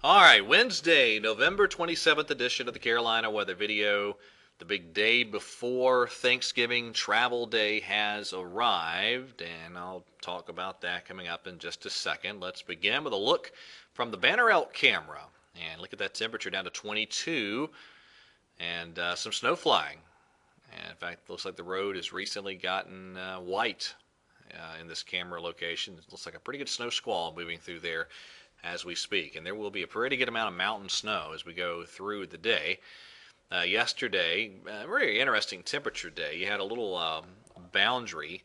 All right, Wednesday, November 27th edition of the Carolina Weather Video. The big day before Thanksgiving travel day has arrived, and I'll talk about that coming up in just a second. Let's begin with a look from the Banner Elk camera. And look at that temperature down to 22 and some snow flying. And in fact, it looks like the road has recently gotten white in this camera location. It looks like a pretty good snow squall moving through there as we speak. And there will be a pretty good amount of mountain snow as we go through the day. Yesterday, a very interesting temperature day. You had a little boundary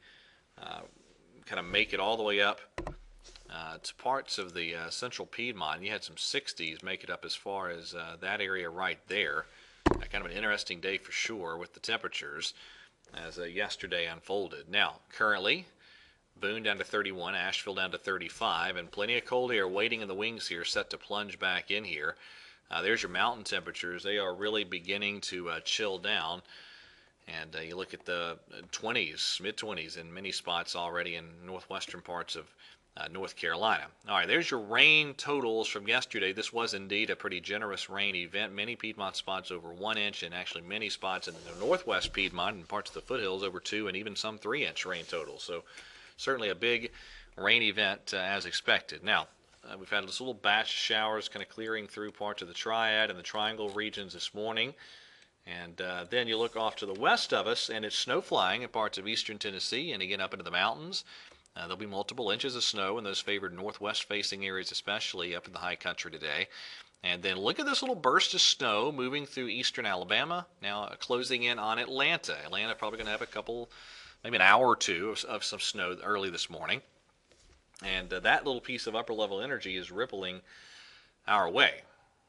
kind of make it all the way up to parts of the central Piedmont. You had some 60s make it up as far as that area right there. Kind of an interesting day for sure with the temperatures as yesterday unfolded. Now, currently, Boone down to 31, Asheville down to 35, and plenty of cold air waiting in the wings here, set to plunge back in here. There's your mountain temperatures. They are really beginning to chill down. And you look at the 20s, mid-20s in many spots already in northwestern parts of North Carolina. All right, there's your rain totals from yesterday. This was indeed a pretty generous rain event. Many Piedmont spots over 1 inch, and actually many spots in the northwest Piedmont and parts of the foothills over 2 and even some 3-inch rain totals. So certainly a big rain event as expected. Now, we've had this little batch of showers kind of clearing through parts of the Triad and the Triangle regions this morning. And then you look off to the west of us, and it's snow flying in parts of eastern Tennessee and again up into the mountains. There'll be multiple inches of snow in those favored northwest-facing areas, especially up in the high country today. And then look at this little burst of snow moving through eastern Alabama, now closing in on Atlanta. Atlanta probably going to have a couple, maybe an hour or two of some snow early this morning. And that little piece of upper-level energy is rippling our way.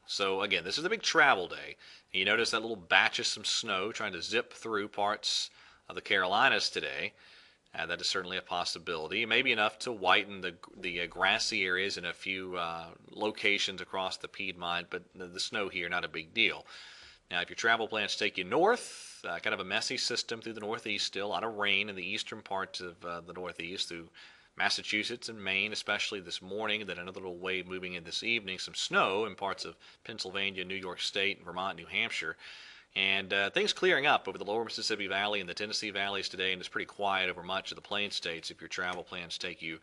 So again, this is a big travel day. You notice that little batch of some snow trying to zip through parts of the Carolinas today. That is certainly a possibility. Maybe enough to whiten the grassy areas in a few locations across the Piedmont, but the snow here, not a big deal. Now, if your travel plans take you north, kind of a messy system through the northeast still, a lot of rain in the eastern parts of the northeast through Massachusetts and Maine, especially this morning, and then another little wave moving in this evening. Some snow in parts of Pennsylvania, New York State, Vermont, New Hampshire. And things clearing up over the lower Mississippi Valley and the Tennessee valleys today, and it's pretty quiet over much of the Plain States if your travel plans take you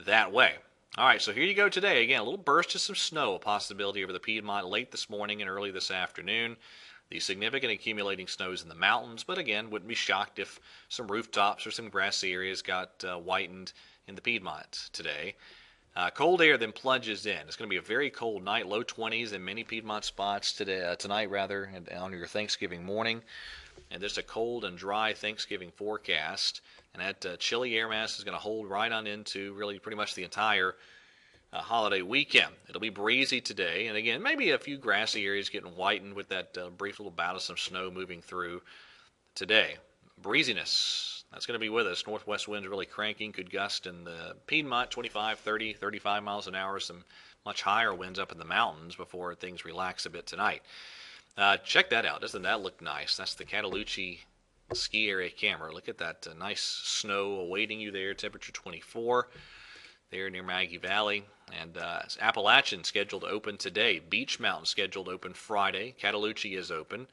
that way. All right, so here you go today. Again, a little burst of some snow, a possibility over the Piedmont late this morning and early this afternoon. The significant accumulating snows in the mountains, but again, wouldn't be shocked if some rooftops or some grassy areas got whitened in the Piedmont today. Cold air then plunges in. It's going to be a very cold night, low 20s in many Piedmont spots tonight, and on your Thanksgiving morning. And there's a cold and dry Thanksgiving forecast. And that chilly air mass is going to hold right on into really pretty much the entire holiday weekend. It'll be breezy today. And again, maybe a few grassy areas getting whitened with that brief little bout of some snow moving through today. Breeziness, that's going to be with us. Northwest winds really cranking, could gust in the Piedmont 25, 30, 35 miles an hour. Some much higher winds up in the mountains before things relax a bit tonight. Check that out. Doesn't that look nice? That's the Cataloochee ski area camera. Look at that nice snow awaiting you there. Temperature 24 there near Maggie Valley. And Appalachian scheduled to open today. Beech Mountain scheduled to open Friday. Cataloochee is open.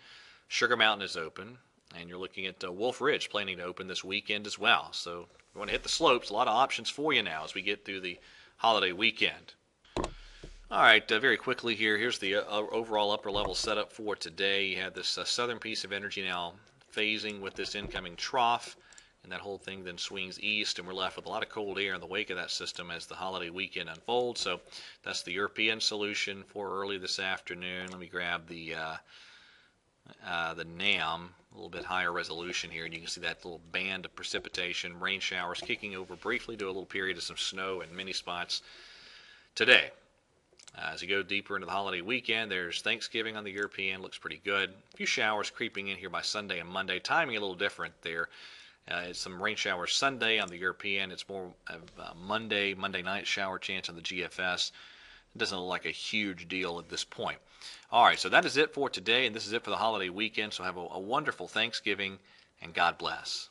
Sugar Mountain is open. And you're looking at Wolf Ridge planning to open this weekend as well. So if you want to hit the slopes, a lot of options for you now as we get through the holiday weekend. All right, very quickly here, here's the overall upper level setup for today. You have this southern piece of energy now phasing with this incoming trough, and that whole thing then swings east, and we're left with a lot of cold air in the wake of that system as the holiday weekend unfolds. So that's the European solution for early this afternoon. Let me grab the NAM, a little bit higher resolution here, and you can see that little band of precipitation, rain showers kicking over briefly to a little period of some snow in many spots today. As you go deeper into the holiday weekend, there's Thanksgiving on the European, looks pretty good. A few showers creeping in here by Sunday and Monday. Timing a little different there. It's some rain showers Sunday on the European. It's more of Monday night shower chance on the GFS. It doesn't look like a huge deal at this point. All right, so that is it for today, and this is it for the holiday weekend. So have a wonderful Thanksgiving, and God bless.